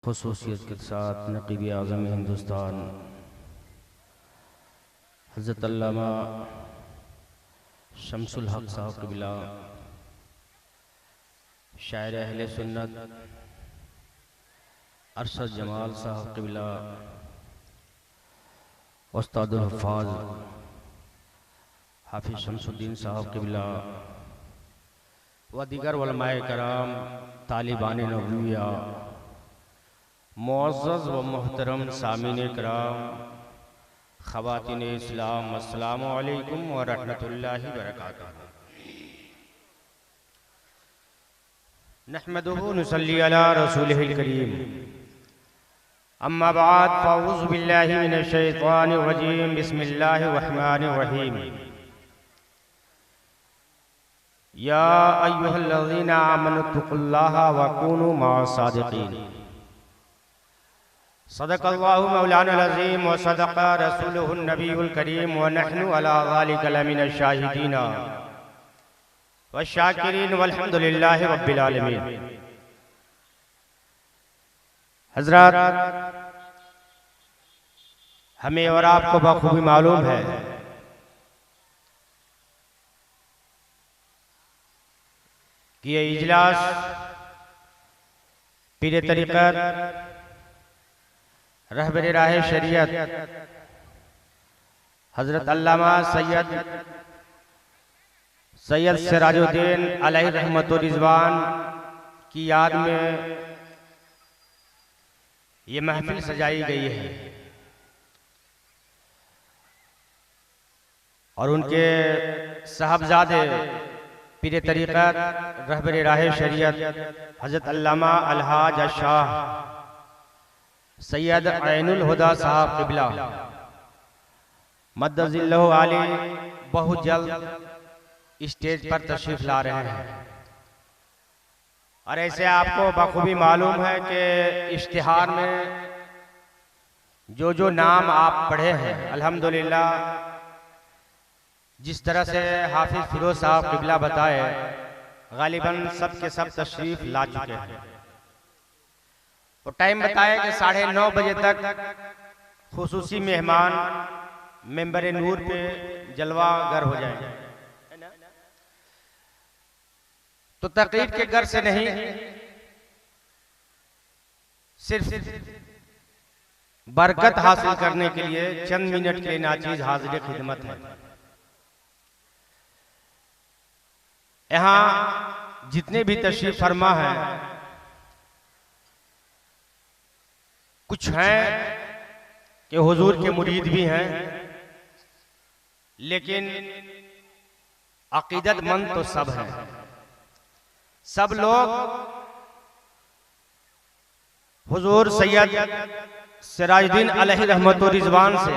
ख़ुसूसियत के साथ नक़ीब आज़म हिंदुस्तान हज़रत अल्लामा शम्सुल हक़ साहब क़िबला, शायर अहले सुन्नत अरशद जमाल साहब क़िबला, उस्तादुल हफ़ाज़ हाफिज़ शम्सुद्दीन साहब क़िबला व दीगर उलमाए कराम, तालिबान नबविया, मुअज़्ज़ज़ व मोहतरम सामीन कराम, ख़वातीन इस्लाम, अस्सलामु अलैकुम व रहमतुल्लाहि व बरकातुहू। नहमदुहु नुसल्ली अला रसूलिहिल करीम, अम्मा बाद, फ़अऊज़ु बिल्लाहि मिनश शैतानिर रजीम, बिस्मिल्लाहिर रहमानिर रहीम। या अय्युहल्लज़ीना आमनुत्तक़ुल्लाहा व कूनू मअस सादिक़ीन। सदक़ल्लाहु मौलाना अज़ीम व सदक़ रसूलुहुन नबियुल करीम व नहनु अला ज़ालिका लमिनश शाहिदीन व शाकिरीन वल्हम्दुलिल्लाहि रब्बिल आलमीन। हज़रात, हमें और आपको बखूबी मालूम है कि ये इजलास पीर तरीक़त रहबर राह शरीयत हज़रत अल्लामा सैयद सिराजुद्दीन अलैहि रहमतुर रिज़वान की याद में ये महफिल सजाई गई है और उनके साहबजादे पीर तरीक़त रहबर राह शरीयत हज़रत अल्लामा अलहाज शाह सैयद ऐनुल हुदा साहब क़िबला मद्दज़िल्लहु आली बहुत जल्द स्टेज पर तशरीफ ला रहे हैं। और ऐसे आपको बखूबी मालूम है कि इश्तिहार में जो नाम आप पढ़े हैं, अल्हम्दुलिल्लाह, जिस तरह से हाफिज़ फिरोज साहब क़िबला बताए, गालिबन सब के सब तशरीफ ला चुके हैं। और टाइम बताया कि 9:30 बजे तक खुसूसी मेहमान मेंबर नूर पे जलवागर हो जाएंगे। तो तकरीर के घर से नहीं, सिर्फ बरकत हासिल करने के लिए चंद मिनट के नाचीज हाजिर खिदमत है। यहाँ जितने भी तशरीफ फरमा हैं, कुछ हैं कि हुजूर के मुरीद भी हैं, लेकिन अकीदतमंद तो सब हैं। सब लोग हुजूर सैयद सिराजुद्दीन अलैहि रहमतुर रिज़वान से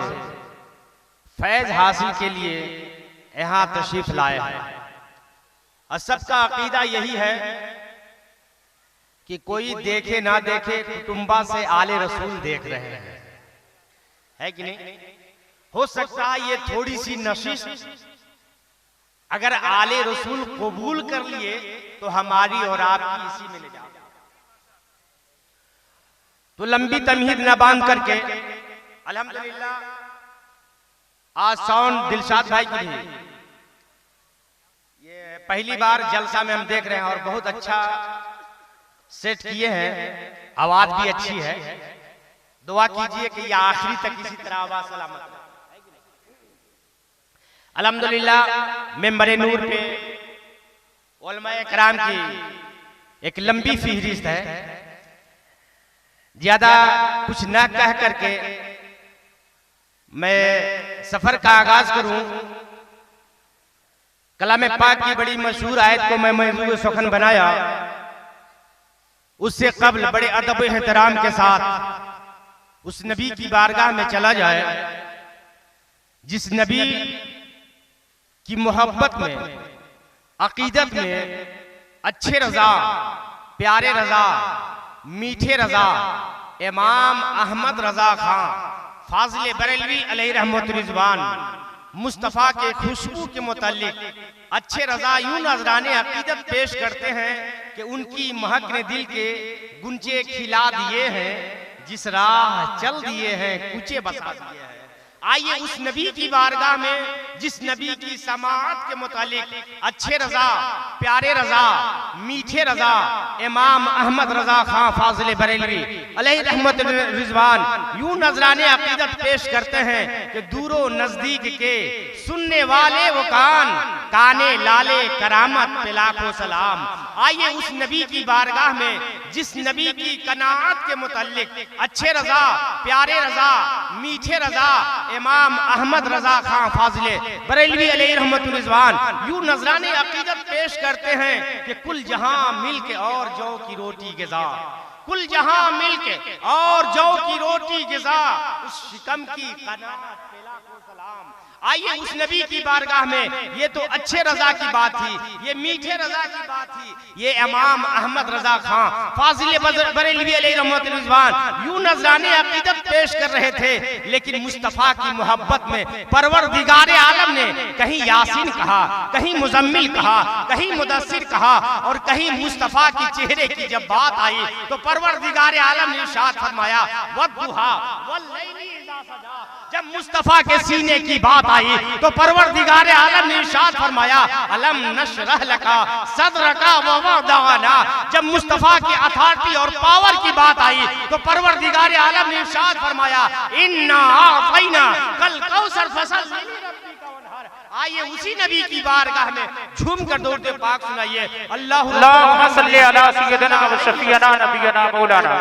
फैज हासिल के लिए यहाँ तशरीफ लाए हैं। और सबका अकीदा यही है कि कोई देखे ना देखे, कुटुंबा से आले रसूल देख रहे हैं, है कि नहीं? हो सकता है ये थोड़ी सी नशिश अगर आले रसूल कबूल कर लिए तो हमारी और आपकी इसी में ले जाओ। तो लंबी तमहीद न बांध करके अल्हम्दुलिल्लाह आज साउंड दिलशाद भाई की भी ये पहली बार जलसा में हम देख रहे हैं और बहुत अच्छा सेट किए हैं, आवाज भी अच्छी है। दुआ कीजिए कि ये आखिरी तक इसी तरह आवाज सलामत रहे। अल्हम्दुलिल्लाह मेंबर नूर पे उलमाए कराम की एक लंबी फहरिस्त है। ज्यादा कुछ ना कह करके मैं सफर का आगाज करूं। कलाम पाक की बड़ी मशहूर आयत को मैं मौजूद सुखन बनाया, उससे कबल बड़े अदब एहतराम के साथ उस नबी की बारगाह में चला जाए जिस नबी की मोहब्बत में, अकीदत में अच्छे रजा, प्यारे रजा, मीठे रजा इमाम अहमद रजा खां फाजिल बरेलवी अलैहि रहमतुर रिज़वान मुस्तफ़ा के खुशबू के मुतालिक अच्छे रजा यूं नजराने अकीदत पेश करते हैं कि उनकी महक ने दिल के गुंचे खिला दिए हैं, जिस राह चल दिए हैं कुचे बसा दिए हैं। आइए उस नबी की बारगाह में जिस नबी की समाअत के मुतालिक अच्छे रजा, प्यारे रजा, मीठे रजा इमाम अहमद रजा खां फाजिल बरेलवी अलैहि रहमत रिजवान यूं नजराने अकीदत पेश करते हैं कि दूरो नजदीक के सुनने वाले वो काने लाले करामत पे लाखों सलाम। आइए उस नबी की बारगाह में जिस नबी की कनाअत के मुतालिक अच्छे रजा, प्यारे रजा, मीठे रजा इमाम अहमद रजा खां फाजिल बरेलवी अलैहि रहमत रिजवान यूं नजराने अकीदत पेश करते हैं कि कुल जहां मिलके और जौ की रोटी गिज़ा, कुल जहां मिलके और जौ की रोटी गिज़ा, उस शिकम की कनाअत पे लाखों सलाम। आइए उस नबी की बारगाह में, ये तो अच्छे रजा की बात थी, ये मीठे रजा की बात थी, ये इमाम अहमद रजा खां फाजिल बरेलवी अलैहि रहमत रिजवान यूं नजराने अकीदत पेश कर रहे थे। लेकिन मुस्तफा की मोहब्बत में परवरदिगारे आलम ने कहीं यासीन कहा, कहीं मुजम्मिल कहा, कहीं मुदस्सिर कहा और कहीं मुस्तफा की चेहरे की जब बात आई तो परवरदिगारे आलम ने इरशाद फरमाया वद्दुहा वल्लैली इज़ा सजा। जब मुस्तफा के सीने की बात आई तो परवरदिगारे आलम ने इरशाद फरमाया अलम नशरह लका सदरका व वदअना। जब मुस्तफा की अथॉरिटी और पावर की बात आई तो परवरदिगारे आलम ने इरशाद फरमाया इन्ना आतैना कल कौसर फसल। आइए उसी नबी की बारगाह में झूम कर दौड़ते पाक सुनाइए अल्लाहुम्मा सल्ली अला सय्यिदना व शफीअना नबियना मौलाना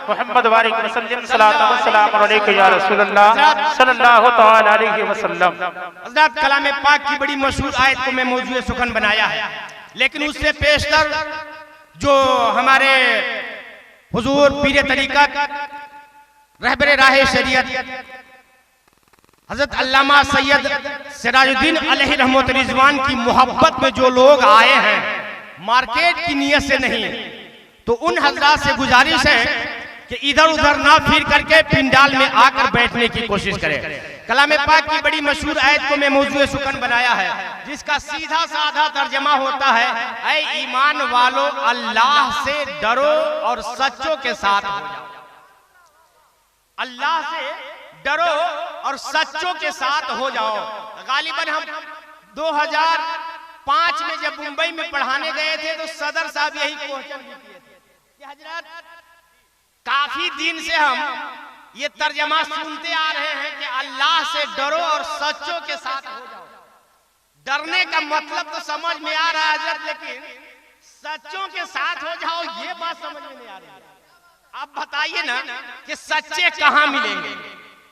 मुहम्मद व अलैहि वसल्लम सल्लल्लाहु वसल्लम अलैका या रसूलल्लाह सल्लल्लाहु तआला अलैहि वसल्लम। हज़रत कलाम पाक की बड़ी मशहूर आयत को मैं मौजूए सुखन बनाया है, लेकिन उससे पेशतर जो हमारे हुजूर पीर तरीक़त रहबरे राह शरीयत हजरत अल्लामा सैयद सिराजुद्दीन अलैहि रहमत रिजवान की मोहब्बत में जो लोग आए हैं मार्केट की नियत से नहीं, तो उन हजरात से गुजारिश है कि इधर उधर ना फिर करके पिंडाल में आकर बैठने की कोशिश करें। कलाम पाक की बड़ी मशहूर आयत को मैं मौजूए सुकन बनाया है, जिसका सीधा साधा तर्जमा होता है ऐ ईमान वालों अल्लाह से डरो और सच्चों के साथ हो जाओ। अल्लाह से डरो और सच्चों के साथ हो जाओ। गालिबन हम 2005 में जब मुंबई में पढ़ाने गए थे तो सदर साहब यही क्वेश्चन किए थे कि हजरत काफी दिन से हम ये तर्जमा सुनते आ रहे हैं कि अल्लाह से डरो और सच्चों के साथ हो जाओ। डरने का मतलब तो समझ में आ रहा है हजरत, लेकिन सच्चों के साथ हो जाओ ये बात समझ में नहीं आ रही। आप बताइए ना कि सच्चे कहाँ मिलेंगे,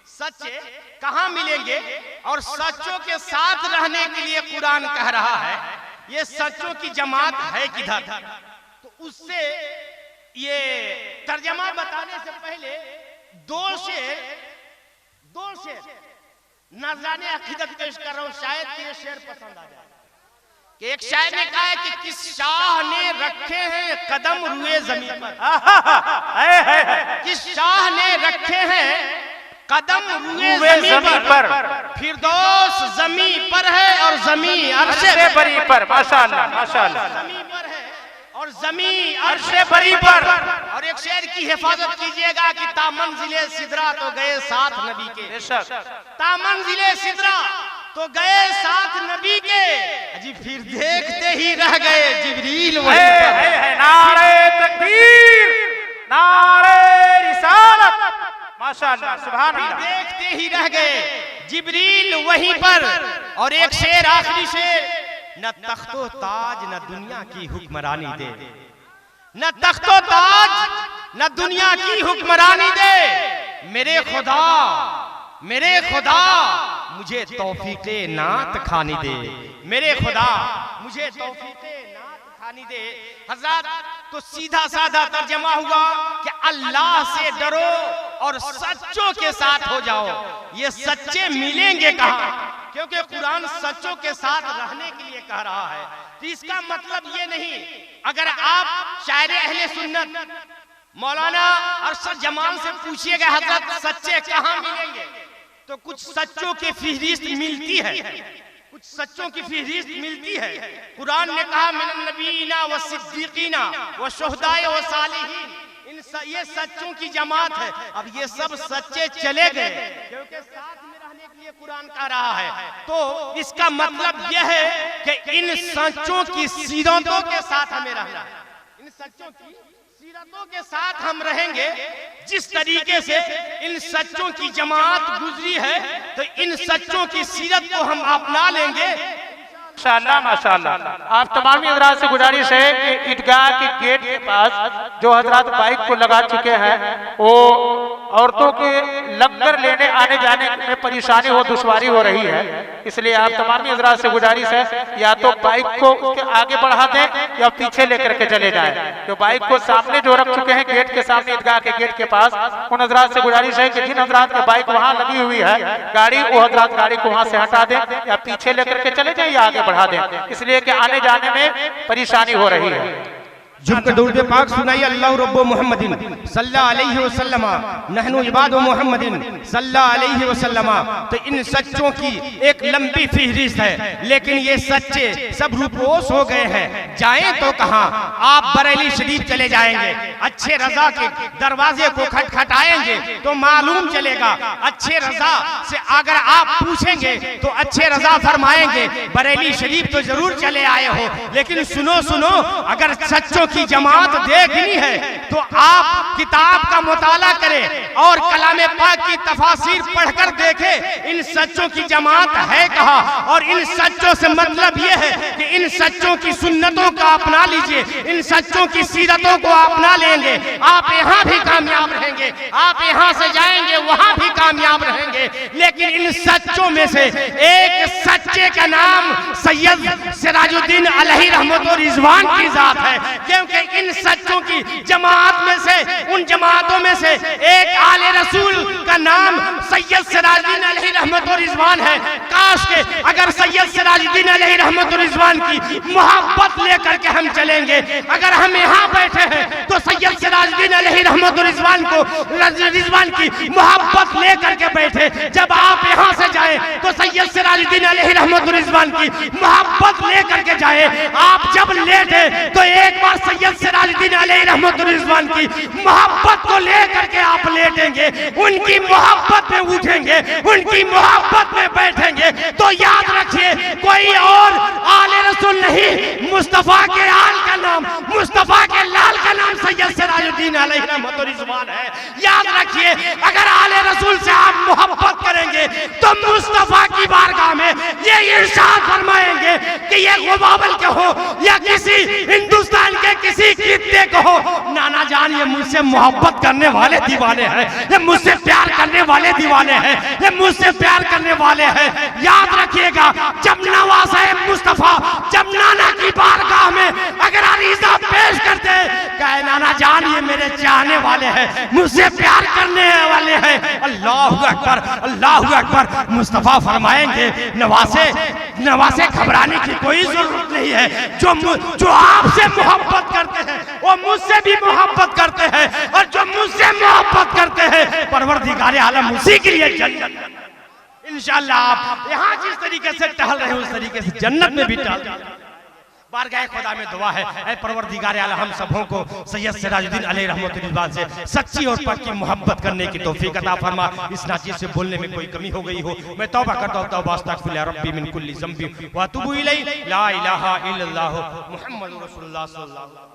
सच्चे कहां मिलेंगे और सच्चों के साथ रहने के लिए कुरान कह रहा है ये सच्चों की जमात है किधर। तो उससे ये तर्जमा बताने से पहले दो शेर नजराने अकीदत पेश कर रहा हूं, शायद ये शेर पसंद आ जाए। कि एक शायर ने कहा है कि किस शाह ने रखे हैं कदम रुए जमीन पर, किस शाह ने रखे हैं कदम रुए ज़मीन पर, फिरदौस ज़मी पर है और ज़मी अर्शे बरी पर। माशाअल्लाह माशाअल्लाह, ज़मी पर है और ज़मी अर्शे बरी पर। और एक शेर की हिफाजत कीजिएगा कि तामंजिले सिदरा तो गए साथ नबी के, तामंजिले सिदरा तो गए साथ नबी के, अजी फिर देखते ही रह गए जिब्रील वहीं पर। नारे तकबीर, नारे रिसालत, माशाअल्लाह सुभान अल्लाह। देखते ही रह गए जिब्रील वहीं पर। और एक शेर, आखिरी शेर, न तख्तो ताज न दुनिया की हुक्मरानी दे, न तख्तो ताज न दुनिया की हुक्मरानी दे, मेरे खुदा मुझे तौफीके नात खानी दे, मेरे खुदा मुझे तौफीके नात खानी दे। हज़रत तो सीधा साधा तर्जमा हुआ कि अल्लाह से डरो और सच्चों के साथ हो जाओ। ये सच्चे मिलेंगे कहाँ, क्योंकि कुरान सच्चों के साथ रहने के लिए कह रहा है। तो इसका मतलब ये नहीं, अगर आप शायर अहले सुन्नत मौलाना अरशद जमाल से पूछिएगा हजरत सच्चे कहाँ मिलेंगे, तो कुछ सच्चों की फहरिस्त मिलती है, कुछ सच्चों की फहरिस्त मिलती है। कुरान ने कहा मिनन नबीना व सिद्दीकीना व शुहदाए व सालिहीन, ये सच्चों की जमात है। अब ये सब सच्चे चले गए क्योंकि साथ में रहने के लिए कुरान कह रहा है, तो इसका मतलब यह है कि इन सच्चों की सीरतों के साथ हमें रहना है। इन सच्चों की सीरतों के साथ हम रहेंगे। जिस तरीके से इन सच्चों की जमात गुजरी है, तो इन सच्चों की सीरत को हम अपना लेंगे। माशाअल्लाह माशाअल्लाह। आप तमाम हजरात से गुजारिश है कि ईदगाह के गेट के पास जो हजरात बाइक को लगा चुके हैं, वो औरतों के लगकर लेने आने जाने में परेशानी हो, दुश्वारी हो रही है। इसलिए आप तमाम हजरात से गुजारिश है या तो बाइक को उसके आगे बढ़ा दें या पीछे लेकर के चले जाएं। जो बाइक को सामने जो रख चुके हैं गेट के सामने, ईदगाह के गेट के पास, उन हजरात से गुजारिश है कि जिन हजरात की बाइक वहां लगी हुई है गाड़ी, वो हजरात गाड़ी को वहां से हटा दें या पीछे लेकर के चले जाएं या आगे बढ़ा दें, इसलिए कि आने जाने में परेशानी हो रही है। झुमकर दरूद पाक सुनाइए अल्लाह रब्बु मुहम्मदिन सल्लल्लाहु अलैहि वसल्लम नहनु इबादु मुहम्मदिन सल्लल्लाहु अलैहि वसल्लम। तो इन सच्चों की एक लंबी फहरिस्त है, लेकिन ये सच्चे सब रूपोश हो गए हैं। जाएं तो कहां? आप बरेली शरीफ चले जाएंगे, अच्छे रजा के दरवाजे को खटखटाएंगे तो मालूम चलेगा। अच्छे रजा से अगर आप पूछेंगे तो अच्छे रजा फरमाएंगे बरेली शरीफ तो जरूर चले आए हो, लेकिन सुनो सुनो, अगर सच्चों की जमात देखनी है तो आप किताब का मुताला करें और कलामे पाक की तफासिर पढ़कर देखें इन सच्चों की जमात है कहाँ। और इन सच्चों से मतलब यह है कि इन सच्चों की सुन्नतों का अपना लीजिए, इन सच्चों की सीरतों को अपना लेंगे, आप यहाँ भी कामयाब रहेंगे। आप यहाँ से जाएंगे वहां भी कामयाब रहेंगे। लेकिन इन सच्चों में से एक सच्चे का नाम सैयद सिराजुद्दीन अलैहि रहमत व रिजवान की जात है, क्योंकि इन सच्चों की जमात में से, उन जमातों में से एक आले रसूल का नाम सैयद सिराजुद्दीन अलैहि रहमत व रिजवान है। काश के अगर सैयद सिराजुद्दीन अलैहि रहमत व रिजवान की मोहब्बत लेकर के हम चलेंगे। अगर हम यहाँ बैठे हैं तो सैयद सिराजुद्दीन अलैहि रहमत व रिजवान की मोहब्बत लेकर के बैठे। जब आप यहाँ से जाए तो सैयद सिराजुद्दीन अलैहि रहमत व रिजवान की मोहब्बत लेकर के जाए। आप जब लेटे तो एक बार सैयद सिराजुद्दीन अलैहि रहमत व रिजवान की मोहब्बत को लेकर के आप लेटेंगे, उनकी मोहब्बत में उठेंगे, उनकी मोहब्बत में बैठेंगे। तो याद रखिए कोई और आले रसूल नहीं, मुस्तफा के आल का नाम, मुस्तफा के लाल का नाम सैयद सिराजुद्दीन अलैहि रहमत व रिजवान है। याद रखिए अगर आले रसूल से आप मोहब्बत करेंगे तो मुस्तफा की बारगाह में ये इरशाद फरमाएंगे कि ये गुबाबल के हो या किसी हिंदुस्तान के किसी खित्ते को हो, नाना जान ये मुझसे मोहब्बत करने वाले दीवाने हैं, ये मुझसे प्यार करने वाले दीवाने हैं, ये मुझसे प्यार करने वाले हैं। याद रखिएगा जब नवाज़े मुस्तफा जब नाना की बारगाह में अगर अरीज़ा पेश करते कहे नाना जान ये मेरे चाहने वाले हैं, मुझसे प्यार करने वाले हैं, अल्लाहु अकबर अल्लाहु अकबर। मुस्तफा फरमाएंगे नवासे घबराने की कोई जरूरत नहीं है। जो आपसे मोहब्बत करते हैं वो मुझसे भी मोहब्बत करते हैं, और जो मुझसे मोहब्बत करते हैं परवरदिगार आलम उसी के लिए जन्नत। इंशाअल्लाह आप यहाँ जिस तरीके से टहल रहे हैं उस तरीके से जन्नत में भी टहल। बारगाह खुदा में दुआ है, ऐ परवरदिगार आलम हम सबों को सैयद सिराजुद्दीन अलैहि रहमत व रिजवान से सच्ची और पक्की मोहब्बत करने की तौफीक अता फरमा। इस नाचीज से बोलने में कोई कमी हो गई हो मैं तौबा करता हूं, तौबा अस्तगफिरुल्लाह रब्बी मिन कुल्ली ज़ंबी व अतूबु इलैहि, ला इलाहा इल्लल्लाह मुहम्मदुर रसूलुल्लाह सल्लल्लाहु अलैहि वसल्लम।